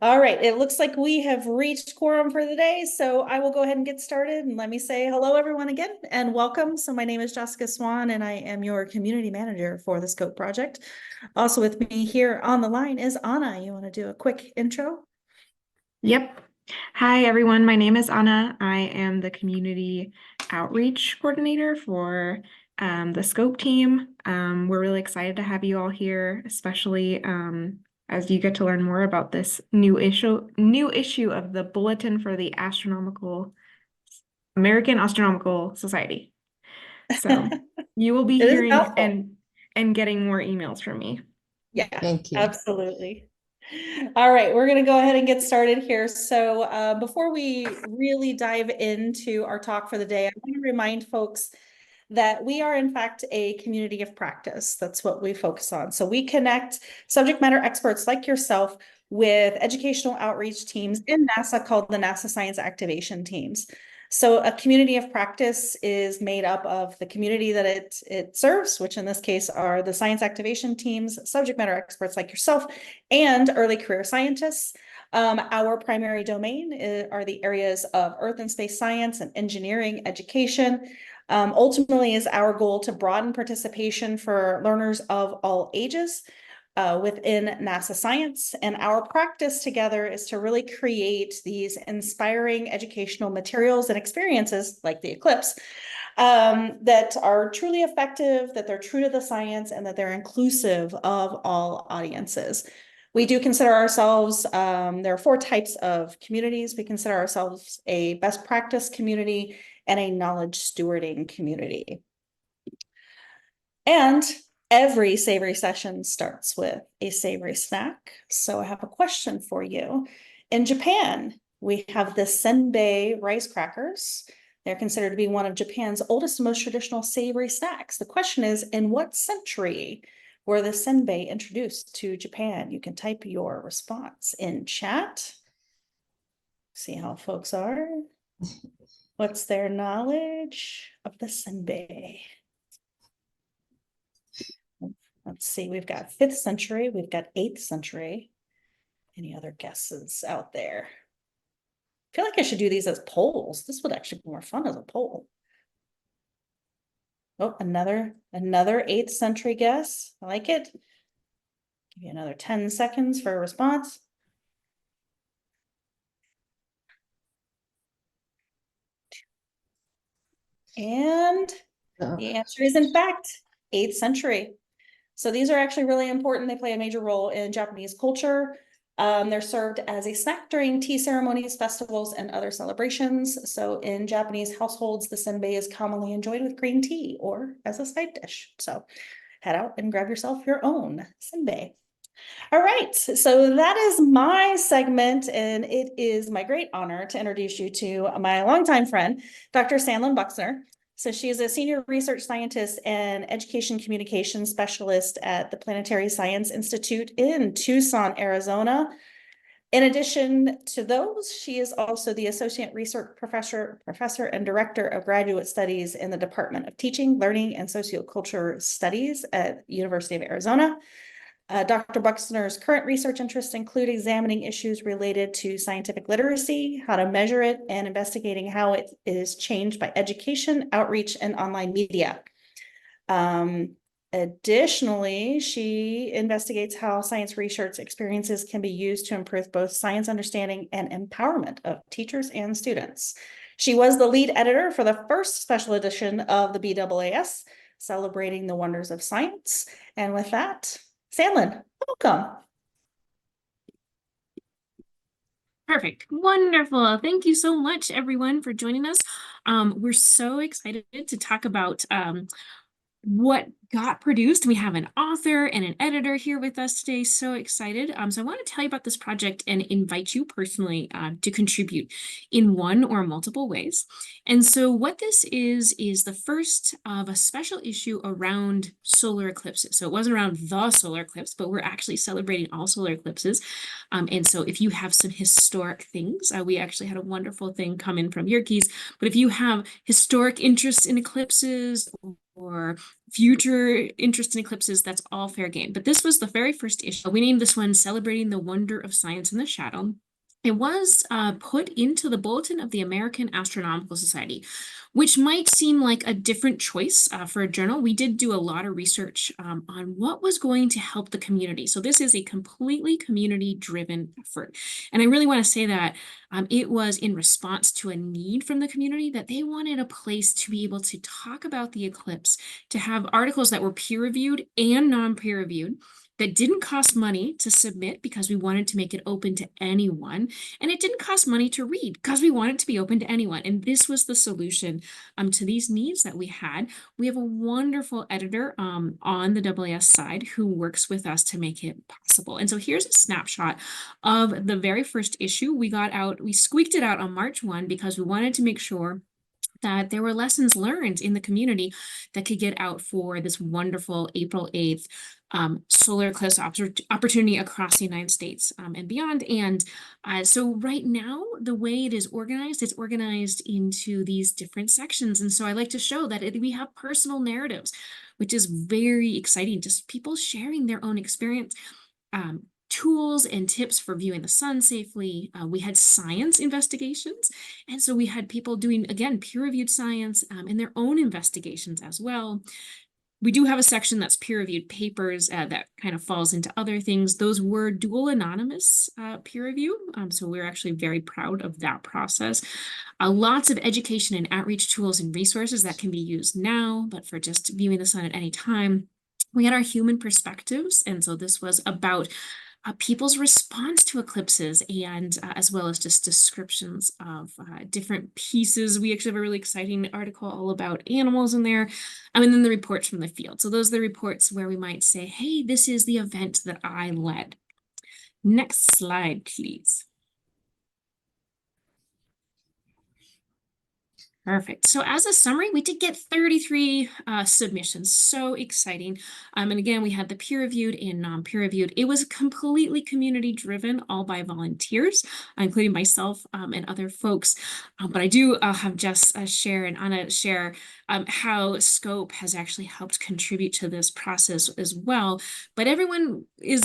All right, it looks like we have reached quorum for the day, so I will go ahead and get started. And let me say hello, everyone, again, and welcome. So my name is Jessica Swan, and I am your community manager for the Scope project. Also with me here on the line is Anna. You want to do a quick intro? Yep. Hi, everyone. My name is Anna. I am the community outreach coordinator for the Scope team. We're really excited to have you all here, especially as you get to learn more about this new issue of the Bulletin for the American Astronomical Society. So you will be It is a hearing mouthful. and getting more emails from me. Yeah, Thank you. absolutely. All right, we're going to go ahead and get started here. So before we really dive into our talk for the day, I want to remind folks that we are in fact a community of practice. That's what we focus on. So we connect subject matter experts like yourself with educational outreach teams in NASA called the NASA Science Activation Teams. So a community of practice is made up of the community that it serves, which in this case are the science activation teams, subject matter experts like yourself, and early career scientists. Our primary domain are the areas of earth and space science and engineering education. Ultimately is our goal to broaden participation for learners of all ages within NASA science. And our practice together is to really create these inspiring educational materials and experiences like the eclipse that are truly effective, that they're true to the science, and that they're inclusive of all audiences. We do consider ourselves, there are 4 types of communities. We consider ourselves a best practice community and a knowledge stewarding community. And every savory session starts with a savory snack. So I have a question for you. In Japan, we have the senbei rice crackers. They're considered to be one of Japan's oldest and most traditional savory snacks. The question is, in what century were the senbei introduced to Japan? You can type your response in chat. See how folks are. What's their knowledge of the senbei? Let's see, we've got 5th century, we've got 8th century. Any other guesses out there? I feel like I should do these as polls. This would actually be more fun as a poll. Oh, another 8th century guess. I like it. Give you another 10 seconds for a response. And the answer is, in fact, 8th century. So these are actually really important. They play a major role in Japanese culture. They're served as a snack during tea ceremonies, festivals, and other celebrations. So in Japanese households, the senbei is commonly enjoyed with green tea or as a side dish. So head out and grab yourself your own senbei. All right, so that is my segment, and it is my great honor to introduce you to my longtime friend, Dr. Sandlin Buxner. So she is a senior research scientist and education communications specialist at the Planetary Science Institute in Tucson, Arizona. In addition to those, she is also the associate research professor and director of graduate studies in the Department of Teaching, Learning, and Sociocultural Studies at University of Arizona. Dr. Buxner's current research interests include examining issues related to scientific literacy, how to measure it, and investigating how it is changed by education, outreach, and online media. Additionally, she investigates how science research experiences can be used to improve both science understanding and empowerment of teachers and students. She was the lead editor for the first special edition of the BAAS, celebrating the wonders of science. And with that, Sandlin, welcome. Perfect. Wonderful. Thank you so much, everyone, for joining us. We're so excited to talk about what got produced. We have an author and an editor here with us today. So excited. So I want to tell you about this project and invite you personally to contribute in one or multiple ways. And so what this is the first of a special issue around solar eclipses. So it wasn't around the solar eclipse, but we're actually celebrating all solar eclipses. And so if you have some historic things, we actually had a wonderful thing come in from Yerkes, but if you have historic interests in eclipses, or future interest in eclipses, that's all fair game. But this was the very first issue. We named this one Celebrating the Wonder of Science in the Shadow. It was put into the Bulletin of the American Astronomical Society, which might seem like a different choice for a journal. We did do a lot of research on what was going to help the community. So this is a completely community-driven effort. And I really want to say that it was in response to a need from the community that they wanted a place to be able to talk about the eclipse, to have articles that were peer-reviewed and non-peer-reviewed, that didn't cost money to submit because we wanted to make it open to anyone. And it didn't cost money to read because we wanted to be open to anyone. And this was the solution to these needs that we had. We have a wonderful editor on the AAS side who works with us to make it possible. And so here's a snapshot of the very first issue. We squeaked it out on March 1 because we wanted to make sure that there were lessons learned in the community that could get out for this wonderful April 8th solar eclipse opportunity across the United States and beyond. And so right now, the way it is organized, it's organized into these different sections. And so I like to show that we have personal narratives, which is very exciting, just people sharing their own experience. Tools and tips for viewing the sun safely. We had science investigations. And so we had people doing, again, peer-reviewed science in their own investigations as well. We do have a section that's peer-reviewed papers that kind of falls into other things. Those were dual anonymous peer review. So we're actually very proud of that process. Lots of education and outreach tools and resources that can be used now, but for just viewing the sun at any time. We had our human perspectives. And so this was about people's response to eclipses and as well as just descriptions of different pieces. We actually have a really exciting article all about animals in there. And then the reports from the field. So those are the reports where we might say, hey, this is the event that I led. Next slide, please. Perfect. So as a summary, we did get 33 submissions. So exciting. And again, we had the peer-reviewed and non-peer-reviewed. It was completely community-driven, all by volunteers, including myself and other folks. But I do have Jess share and Anna share how Scope has actually helped contribute to this process as well. But everyone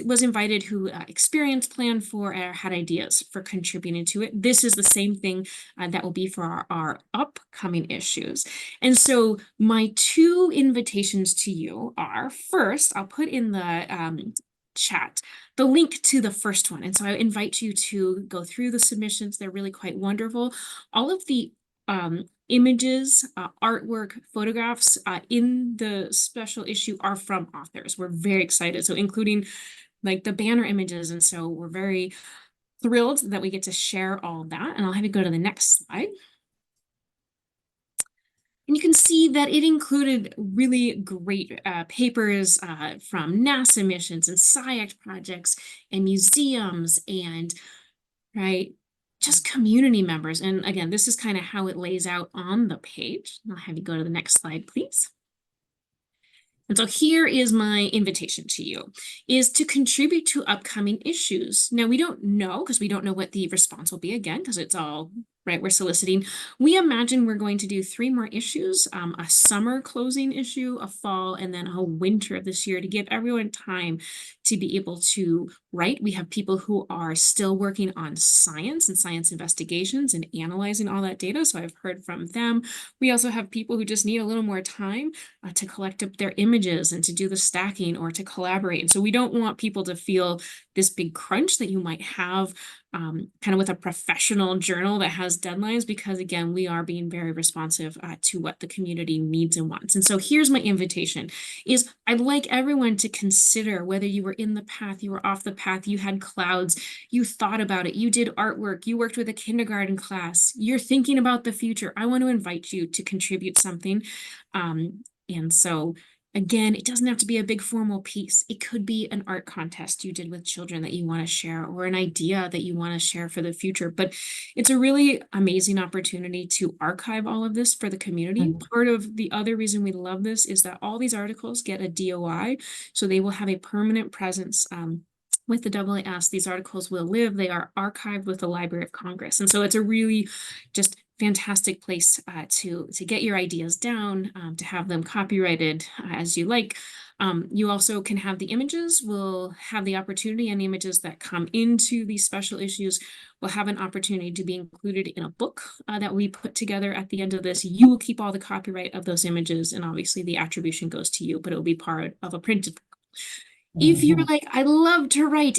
was invited who experienced, planned for, or had ideas for contributing to it. This is the same thing that will be for our upcoming issues. And so my two invitations to you are, first, I'll put in the chat the link to the first one. And so I invite you to go through the submissions. They're really quite wonderful. All of the images, artwork, photographs in the special issue are from authors. We're very excited. So including like the banner images. And so we're very thrilled that we get to share all of that. And I'll have you go to the next slide. And you can see that it included really great papers from NASA missions and SciAct projects and museums and, right, just community members. And again, this is kind of how it lays out on the page. I'll have you go to the next slide, please. And so here is my invitation to you, is to contribute to upcoming issues. Now, we don't know, because we don't know what the response will be again, because it's all, right, we're soliciting. We imagine we're going to do 3 more issues, a summer closing issue, a fall, and then a winter this year to give everyone time to be able to write. We have people who are still working on science and science investigations and analyzing all that data. So I've heard from them. We also have people who just need a little more time to collect up their images and to do the stacking or to collaborate. And so we don't want people to feel this big crunch that you might have kind of with a professional journal that has deadlines, because again, we are being very responsive to what the community needs and wants. And so here's my invitation is I'd like everyone to consider whether you were in the path, you were off the path, you had clouds, you thought about it, you did artwork, you worked with a kindergarten class, you're thinking about the future. I want to invite you to contribute something. And so again, it doesn't have to be a big formal piece. It could be an art contest you did with children that you want to share, or an idea that you want to share for the future. But it's a really amazing opportunity to archive all of this for the community. Part of the other reason we love this is that all these articles get a DOI, so they will have a permanent presence with the AAS. These articles will live. They are archived with the Library of Congress. And so it's a really just fantastic place to get your ideas down, to have them copyrighted as you like. You also can have the images, will have the opportunity, and the images that come into these special issues will have an opportunity to be included in a book that we put together at the end of this. You will keep all the copyright of those images, and obviously the attribution goes to you, but it will be part of a printed book. If you're like, I love to write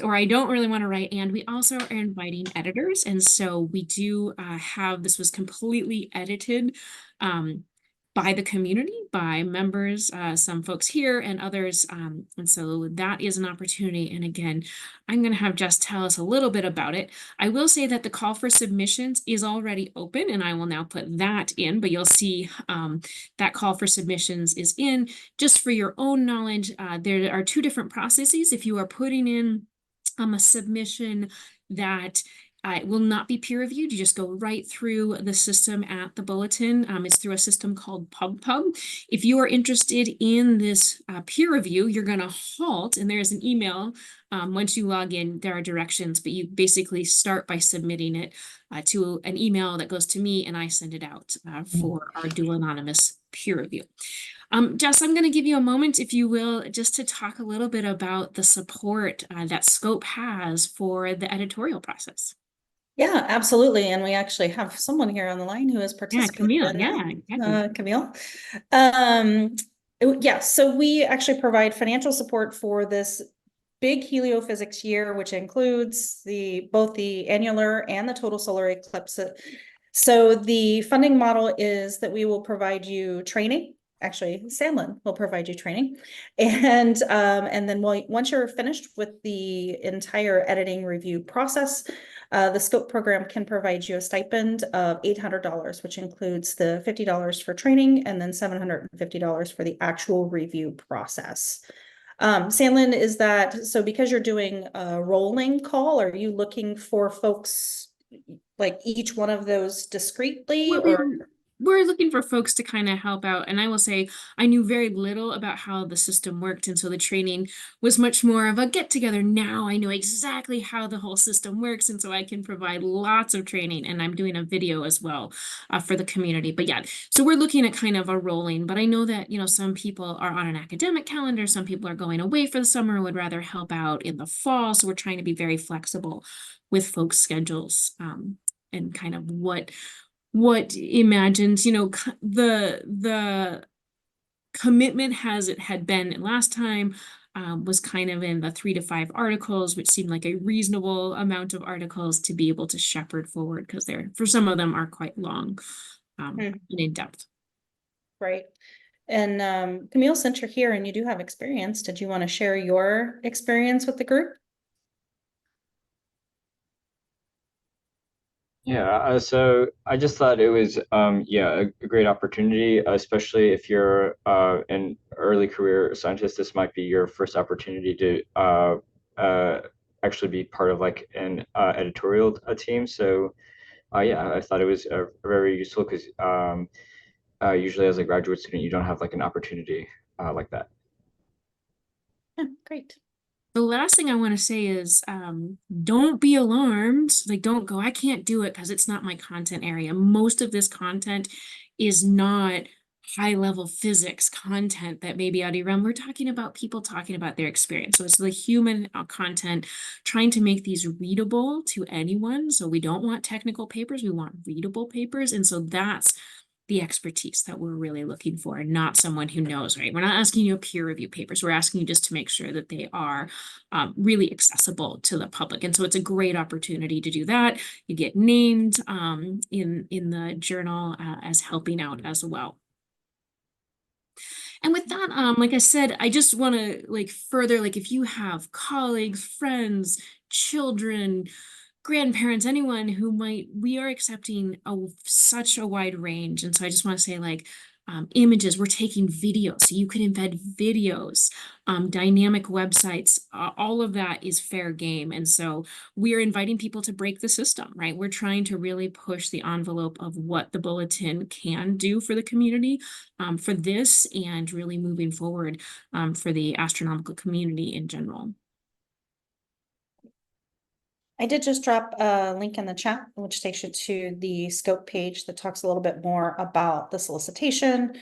or I don't really want to write we also are inviting editors. And so we do have, this was completely edited by the community, by members, some folks here and others. And so that is an opportunity. And again, I'm going to have Jess tell us a little bit about it. I will say that the call for submissions is already open, and I will now put that in, but you'll see that call for submissions is in. Just for your own knowledge, there are two different processes. If you are putting in a submission that it will not be peer reviewed. You just go right through the system at the Bulletin. It's through a system called PubPub. If you are interested in this peer review, you're going to halt, and there's an email. Once you log in, there are directions, but you basically start by submitting it to an email that goes to me, and I send it out for our dual anonymous peer review. Jess, I'm going to give you a moment, if you will, just to talk a little bit about the support that Scope has for the editorial process. Yeah, absolutely. And we actually have someone here on the line who has participated Camille, in exactly. Camille. Yeah, so we actually provide financial support for this big heliophysics year, which includes both the annular and the total solar eclipse. So the funding model is that we will provide you training. Actually, Sandlin will provide you training. And then once you're finished with the entire editing review process, the SCOPE program can provide you a stipend of $800, which includes the $50 for training and then $750 for the actual review process. Sandlin, is that, so because you're doing a rolling call, are you looking for folks like each one of those discreetly, or? We're looking for folks to kind of help out. And I will say, I knew very little about how the system worked. And so the training was much more of a get together. Now I know exactly how the whole system works. And so I can provide lots of training. And I'm doing a video as well for the community. But yeah, so we're looking at kind of a rolling. But I know that, you know, some people are on an academic calendar. Some people are going away for the summer and would rather help out in the fall. So we're trying to be very flexible with folks' schedules and kind of what imagines, you know, the commitment had been last time was kind of in the 3 to 5 articles, which seemed like a reasonable amount of articles to be able to shepherd forward, because they're, for some of them, are quite long and in depth. Right. And Camille, since you're here and you do have experience, did you want to share your experience with the group? Yeah, so I just thought it was yeah, a great opportunity, especially if you're an early career scientist. This might be your first opportunity to actually be part of like an editorial team. So yeah, I thought it was very useful because usually as a graduate student, you don't have like an opportunity like that. Yeah, great. The last thing I want to say is don't be alarmed. Like, don't go, I can't do it because it's not my content area. Most of this content is not high level physics content that may be out of your realm. We're talking about people talking about their experience. So it's the human content, trying to make these readable to anyone. So we don't want technical papers, we want readable papers. And so that's the expertise that we're really looking for, not someone who knows, right? We're not asking you peer review papers. We're asking you just to make sure that they are really accessible to the public. And so it's a great opportunity to do that. You get named in the journal as helping out as well. And with that, like I said, I just want to like further, like if you have colleagues, friends, children, grandparents, anyone who might, we are accepting such a wide range. And so I just want to say, like, images, we're taking videos, so you can embed videos, dynamic websites, all of that is fair game. And so we are inviting people to break the system, right? We're trying to really push the envelope of what the Bulletin can do for the community for this, and really moving forward for the astronomical community in general. I did just drop a link in the chat, which takes you to the scope page that talks a little bit more about the solicitation,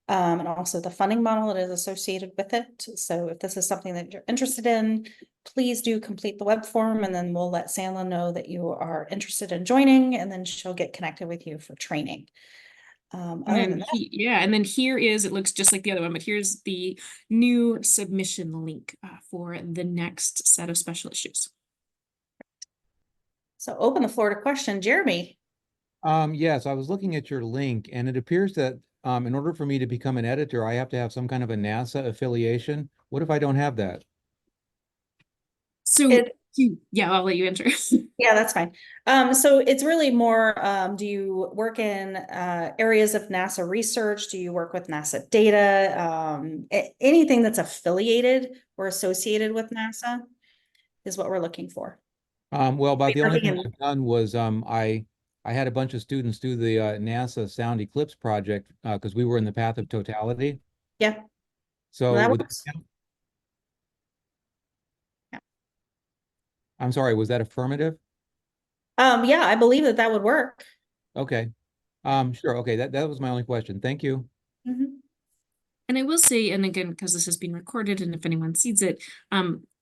and also the funding model that is associated with it. So if this is something that you're interested in, please do complete the web form, and then we'll let Sandra know that you are interested in joining, and then she'll get connected with you for training. And Other then than that, yeah, and then here is, it looks just like the other one, but here's the new submission link for the next set of special issues. so open the floor to question. Jeremy. Yes, I was looking at your link, and it appears that in order for me to become an editor, I have to have some kind of a NASA affiliation. What if I don't have that? So yeah, I'll let you answer. Yeah, that's fine. So it's really more, do you work in areas of NASA research? Do you work with NASA data? Anything that's affiliated or associated with NASA is what we're looking for. Well, about the only Working thing in- I've done was I had a bunch of students do the NASA Sound Eclipse project because we were in the path of totality. Yeah, So that would works. Yeah. I'm sorry, was that affirmative? Yeah, I believe that would work. Okay. Sure. Okay, that was my only question. Thank you. Mhm. And I will say, and again, because this has been recorded, and if anyone sees it,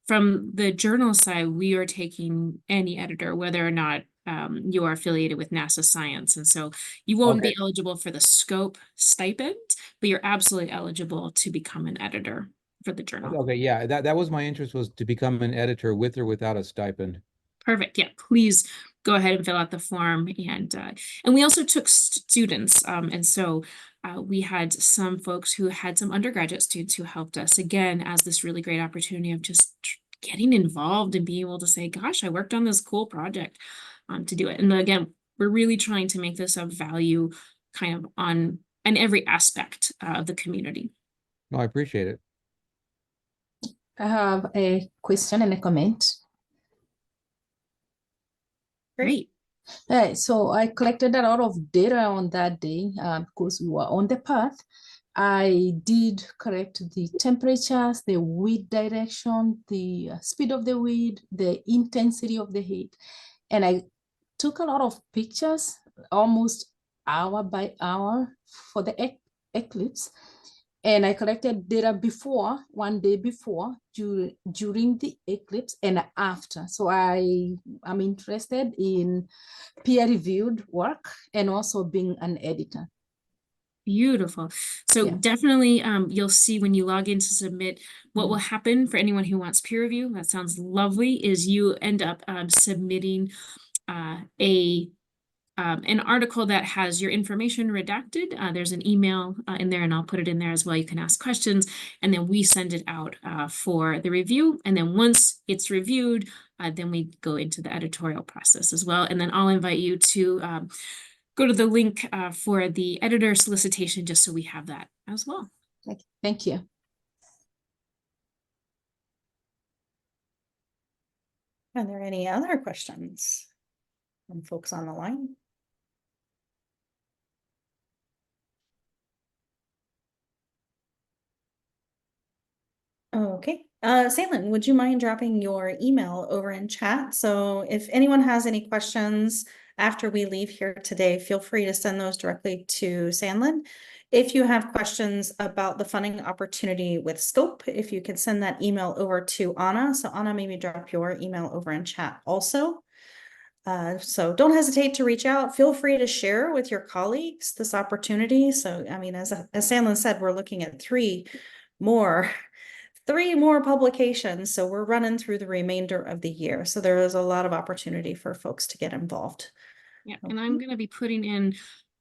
from the journal side, we are taking any editor, whether or not you are affiliated with NASA Science. And so you won't be eligible for the scope stipend, but you're absolutely eligible to become an editor for the journal. Okay, yeah, that was my interest, was to become an editor with or without a stipend. Perfect. Yeah, please go ahead and fill out the form. And we also took students. And so we had some folks who had some undergraduate students who helped us, again, as this really great opportunity of just getting involved and being able to say, gosh, I worked on this cool project to do it. And again, we're really trying to make this of value kind of on every aspect of the community. No, I appreciate it. I have a question and a comment. Great. So I collected a lot of data on that day because we were on the path. I did correct the temperatures, the wind direction, the speed of the wind, the intensity of the heat. And I took a lot of pictures, almost hour by hour for the eclipse. And I collected data before, one day before, during the eclipse and after. So I'm interested in peer-reviewed work and also being an editor. Beautiful. So Yeah. definitely you'll see when you log in to submit, what will happen for anyone who wants peer review, that sounds lovely, is you end up submitting an article that has your information redacted. There's an email in there, and I'll put it in there as well. You can ask questions, and then we send it out for the review. And then once it's reviewed, then we go into the editorial process as well. And then I'll invite you to go to the link for the editor solicitation, just so we have that as well. Thank you. Are there any other questions from folks on the line? Okay, Salen, would you mind dropping your email over in chat? So if anyone has any questions after we leave here today, feel free to send those directly to Sandlin. If you have questions about the funding opportunity with Scope, if you could send that email over to Anna. So Anna, maybe drop your email over in chat also. So don't hesitate to reach out. Feel free to share with your colleagues this opportunity. So, I mean, as Sandlin said, we're looking at three more publications. So we're running through the remainder of the year. So there is a lot of opportunity for folks to get involved. Yeah, and I'm going to be putting in,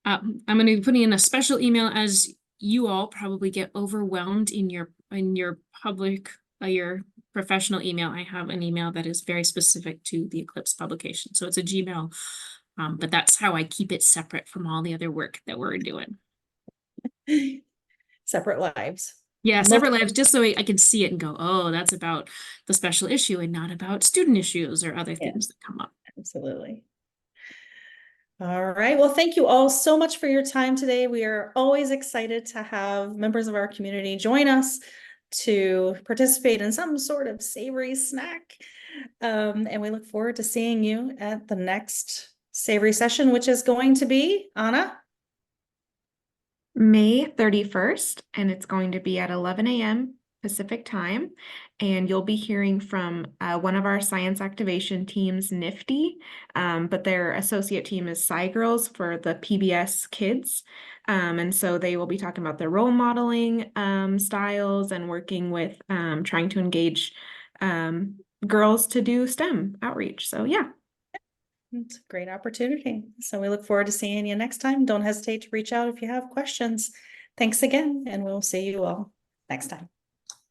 a special email, as you all probably get overwhelmed in your public, your professional email. I have an email that is very specific to the Eclipse publication. So it's a Gmail, but that's how I keep it separate from all the other work that we're doing. Separate lives. Yeah, separate lives, just so I can see it and go, oh, that's about the special issue and not about student issues or other things that come up. Absolutely. All right. Well, thank you all so much for your time today. We are always excited to have members of our community join us to participate in some sort of savory snack. And we look forward to seeing you at the next Savory session, which is going to be, Anna? May 31st, and it's going to be at 11 a.m. Pacific time. And you'll be hearing from one of our science activation teams, Nifty, but their associate team is Sci Girls for the PBS Kids. And so they will be talking about their role modeling styles and working with trying to engage girls to do STEM outreach. So yeah. It's a great opportunity. So we look forward to seeing you next time. Don't hesitate to reach out if you have questions. Thanks again, and we'll see you all next time.